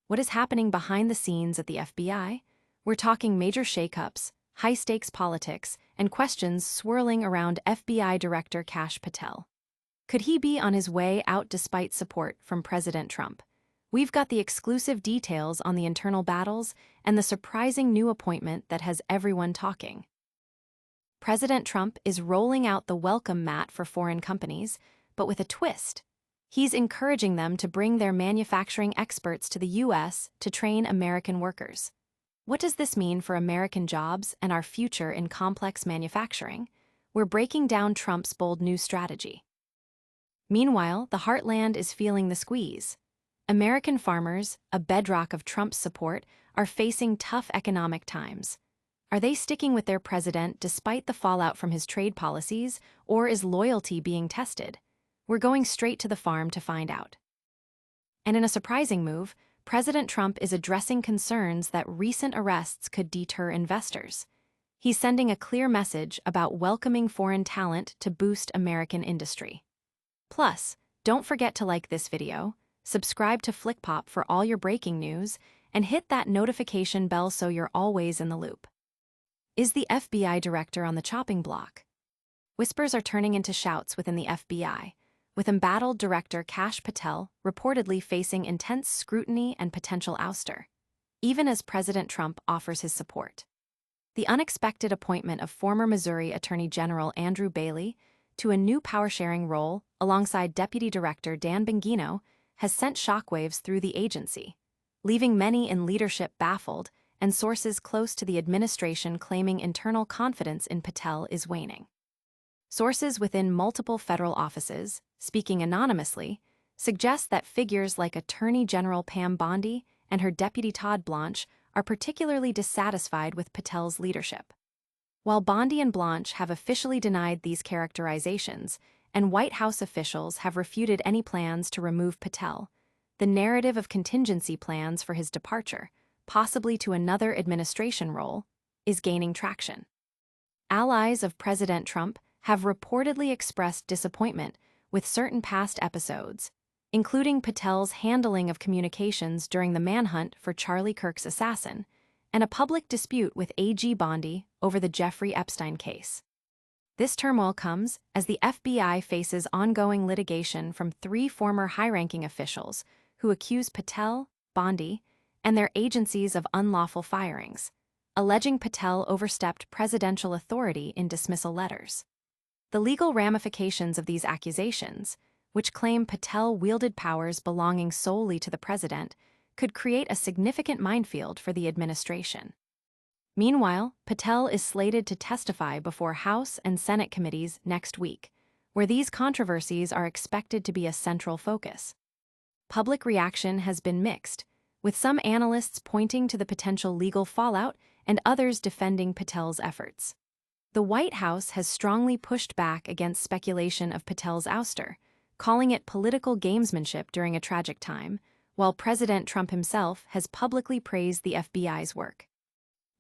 What is happening behind the scenes at the FBI? We're talking major shakeups, high-stakes politics, and questions swirling around FBI Director Kash Patel. Could he be on his way out despite support from President Trump? We've got the exclusive details on the internal battles and the surprising new appointment that has everyone talking. President Trump is rolling out the welcome mat for foreign companies, but with a twist. He's encouraging them to bring their manufacturing experts to the U.S. to train American workers. What does this mean for American jobs and our future in complex manufacturing? We're breaking down Trump's bold new strategy. Meanwhile, the heartland is feeling the squeeze. American farmers, a bedrock of Trump's support, are facing tough economic times. Are they sticking with their president despite the fallout from his trade policies, or is loyalty being tested? We're going straight to the farm to find out. And in a surprising move, President Trump is addressing concerns that recent arrests could deter investors. He's sending a clear message about welcoming foreign talent to boost American industry. Plus, don't forget to like this video, subscribe to FlickPop for all your breaking news, and hit that notification bell so you're always in the loop. Is the FBI director on the chopping block? Whispers are turning into shouts within the FBI, with embattled Director Kash Patel reportedly facing intense scrutiny and potential ouster, even as President Trump offers his support. The unexpected appointment of former Missouri Attorney General Andrew Bailey to a new power-sharing role alongside Deputy Director Dan Bongino has sent shockwaves through the agency, leaving many in leadership baffled and sources close to the administration claiming internal confidence in Patel is waning. Sources within multiple federal offices, speaking anonymously, suggest that figures like Attorney General Pam Bondi and her deputy Todd Blanche are particularly dissatisfied with Patel's leadership. While Bondi and Blanche have officially denied these characterizations, and White House officials have refuted any plans to remove Patel, the narrative of contingency plans for his departure, possibly to another administration role, is gaining traction. Allies of President Trump have reportedly expressed disappointment with certain past episodes, including Patel's handling of communications during the manhunt for Charlie Kirk's assassin, and a public dispute with AG Bondi over the Jeffrey Epstein case. This turmoil comes as the FBI faces ongoing litigation from 3 former high-ranking officials who accuse Patel, Bondi, and their agencies of unlawful firings, alleging Patel overstepped presidential authority in dismissal letters. The legal ramifications of these accusations, which claim Patel wielded powers belonging solely to the president, could create a significant minefield for the administration. Meanwhile, Patel is slated to testify before House and Senate committees next week, where these controversies are expected to be a central focus. Public reaction has been mixed, with some analysts pointing to the potential legal fallout and others defending Patel's efforts. The White House has strongly pushed back against speculation of Patel's ouster, calling it political gamesmanship during a tragic time, while President Trump himself has publicly praised the FBI's work.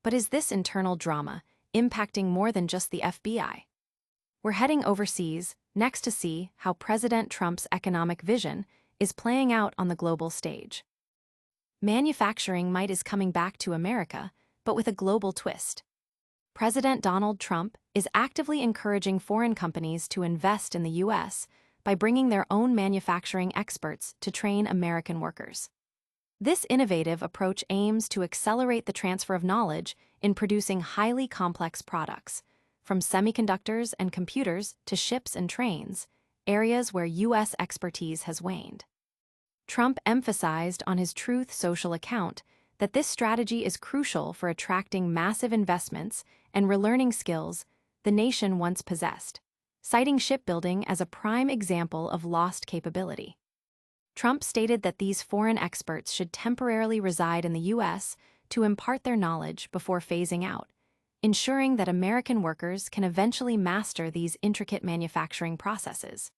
But is this internal drama impacting more than just the FBI? We're heading overseas next to see how President Trump's economic vision is playing out on the global stage. Manufacturing might is coming back to America, but with a global twist. President Donald Trump is actively encouraging foreign companies to invest in the U.S. by bringing their own manufacturing experts to train American workers. This innovative approach aims to accelerate the transfer of knowledge in producing highly complex products, from semiconductors and computers to ships and trains, areas where U.S. expertise has waned. Trump emphasized on his Truth Social account that this strategy is crucial for attracting massive investments and relearning skills the nation once possessed, citing shipbuilding as a prime example of lost capability. Trump stated that these foreign experts should temporarily reside in the U.S. to impart their knowledge before phasing out, ensuring that American workers can eventually master these intricate manufacturing processes.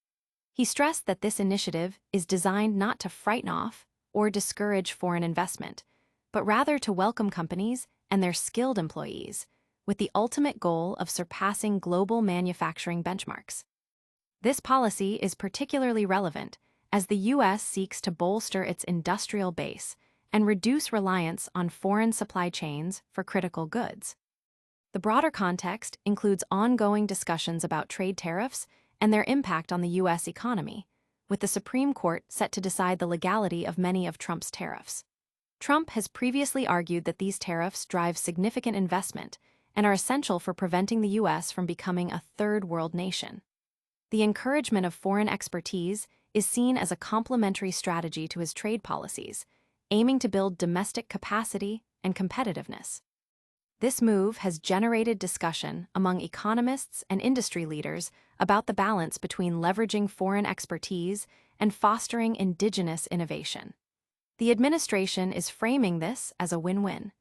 He stressed that this initiative is designed not to frighten off or discourage foreign investment, but rather to welcome companies and their skilled employees, with the ultimate goal of surpassing global manufacturing benchmarks. This policy is particularly relevant as the U.S. seeks to bolster its industrial base and reduce reliance on foreign supply chains for critical goods. The broader context includes ongoing discussions about trade tariffs and their impact on the U.S. economy, with the Supreme Court set to decide the legality of many of Trump's tariffs. Trump has previously argued that these tariffs drive significant investment and are essential for preventing the U.S. from becoming a third-world nation. The encouragement of foreign expertise is seen as a complementary strategy to his trade policies, aiming to build domestic capacity and competitiveness. This move has generated discussion among economists and industry leaders about the balance between leveraging foreign expertise and fostering indigenous innovation. The administration is framing this as a win-win,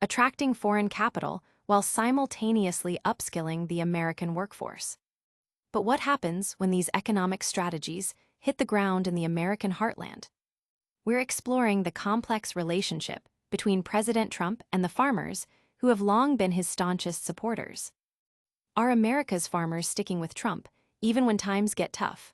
attracting foreign capital while simultaneously upskilling the American workforce. But what happens when these economic strategies hit the ground in the American heartland? We're exploring the complex relationship between President Trump and the farmers who have long been his staunchest supporters. Are America's farmers sticking with Trump, even when times get tough?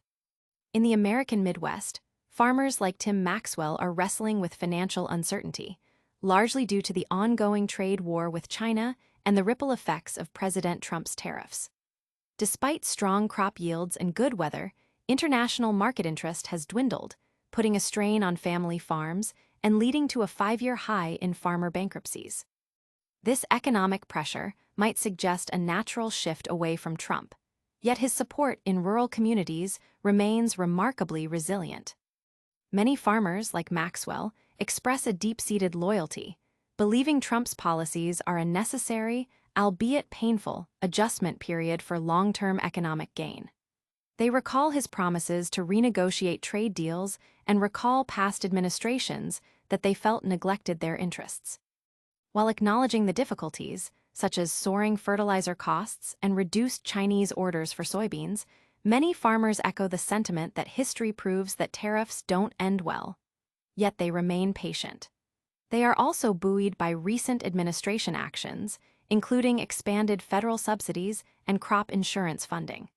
In the American Midwest, farmers like Tim Maxwell are wrestling with financial uncertainty, largely due to the ongoing trade war with China and the ripple effects of President Trump's tariffs. Despite strong crop yields and good weather, international market interest has dwindled, putting a strain on family farms and leading to a 5-year high in farmer bankruptcies. This economic pressure might suggest a natural shift away from Trump, yet his support in rural communities remains remarkably resilient. Many farmers, like Maxwell, express a deep-seated loyalty, believing Trump's policies are a necessary, albeit painful, adjustment period for long-term economic gain. They recall his promises to renegotiate trade deals and recall past administrations that they felt neglected their interests. While acknowledging the difficulties, such as soaring fertilizer costs and reduced Chinese orders for soybeans, many farmers echo the sentiment that history proves that tariffs don't end well. Yet they remain patient. They are also buoyed by recent administration actions, including expanded federal subsidies and crop insurance funding.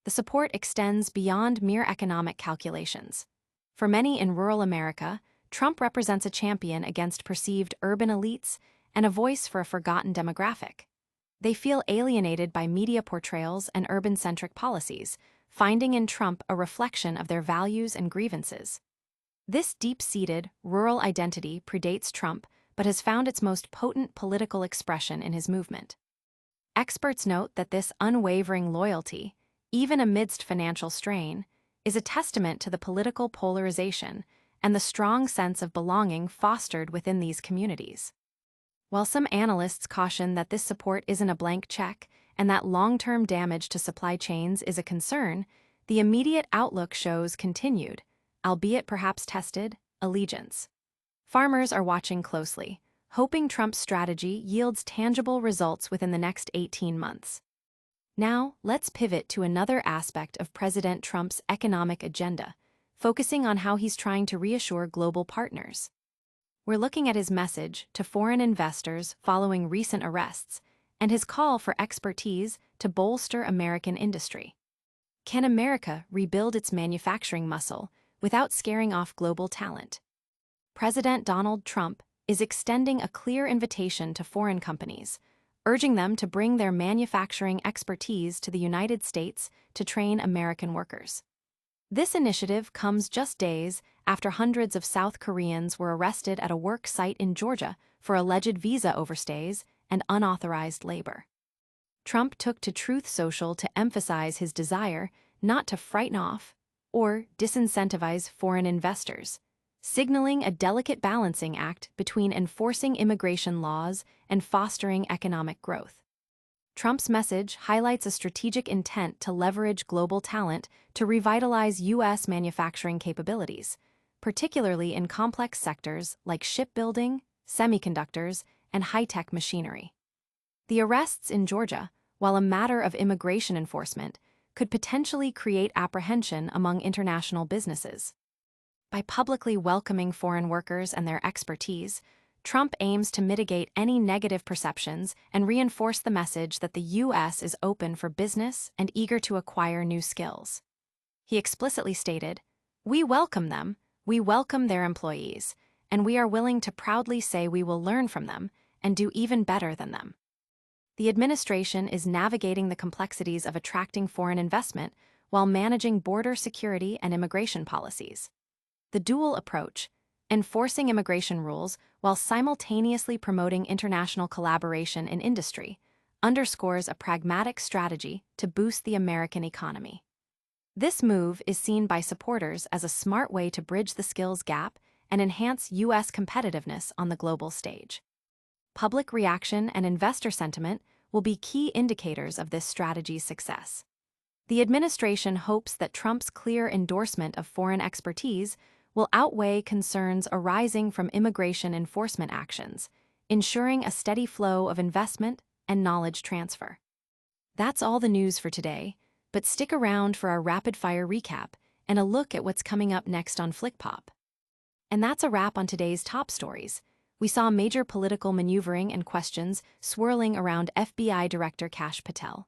The support extends beyond mere economic calculations. For many in rural America, Trump represents a champion against perceived urban elites and a voice for a forgotten demographic. They feel alienated by media portrayals and urban-centric policies, finding in Trump a reflection of their values and grievances. This deep-seated, rural identity predates Trump but has found its most potent political expression in his movement. Experts note that this unwavering loyalty, even amidst financial strain, is a testament to the political polarization and the strong sense of belonging fostered within these communities. While some analysts caution that this support isn't a blank check and that long-term damage to supply chains is a concern, the immediate outlook shows continued, albeit perhaps tested, allegiance. Farmers are watching closely, hoping Trump's strategy yields tangible results within the next 18 months. Now, let's pivot to another aspect of President Trump's economic agenda, focusing on how he's trying to reassure global partners. We're looking at his message to foreign investors following recent arrests and his call for expertise to bolster American industry. Can America rebuild its manufacturing muscle without scaring off global talent? President Donald Trump is extending a clear invitation to foreign companies, urging them to bring their manufacturing expertise to the United States to train American workers. This initiative comes just days after hundreds of South Koreans were arrested at a work site in Georgia for alleged visa overstays and unauthorized labor. Trump took to Truth Social to emphasize his desire not to frighten off or disincentivize foreign investors, signaling a delicate balancing act between enforcing immigration laws and fostering economic growth. Trump's message highlights a strategic intent to leverage global talent to revitalize U.S. manufacturing capabilities, particularly in complex sectors like shipbuilding, semiconductors, and high-tech machinery. The arrests in Georgia, while a matter of immigration enforcement, could potentially create apprehension among international businesses. By publicly welcoming foreign workers and their expertise, Trump aims to mitigate any negative perceptions and reinforce the message that the U.S. is open for business and eager to acquire new skills. He explicitly stated, "We welcome them, we welcome their employees, and we are willing to proudly say we will learn from them and do even better than them. The administration is navigating the complexities of attracting foreign investment while managing border security and immigration policies. The dual approach, enforcing immigration rules while simultaneously promoting international collaboration in industry, underscores a pragmatic strategy to boost the American economy. This move is seen by supporters as a smart way to bridge the skills gap and enhance U.S. competitiveness on the global stage. Public reaction and investor sentiment will be key indicators of this strategy's success. The administration hopes that Trump's clear endorsement of foreign expertise will outweigh concerns arising from immigration enforcement actions, ensuring a steady flow of investment and knowledge transfer. That's all the news for today, but stick around for our rapid-fire recap and a look at what's coming up next on FlickPop. And that's a wrap on today's top stories. We saw major political maneuvering and questions swirling around FBI Director Kash Patel.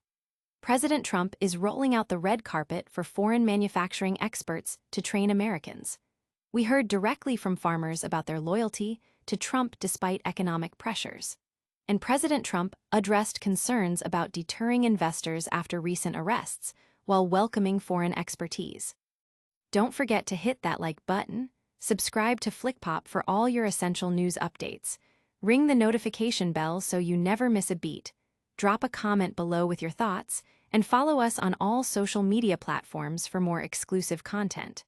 President Trump is rolling out the red carpet for foreign manufacturing experts to train Americans. We heard directly from farmers about their loyalty to Trump despite economic pressures. And President Trump addressed concerns about deterring investors after recent arrests while welcoming foreign expertise. Don't forget to hit that like button, subscribe to FlickPop for all your essential news updates, ring the notification bell so you never miss a beat, drop a comment below with your thoughts, and follow us on all social media platforms for more exclusive content.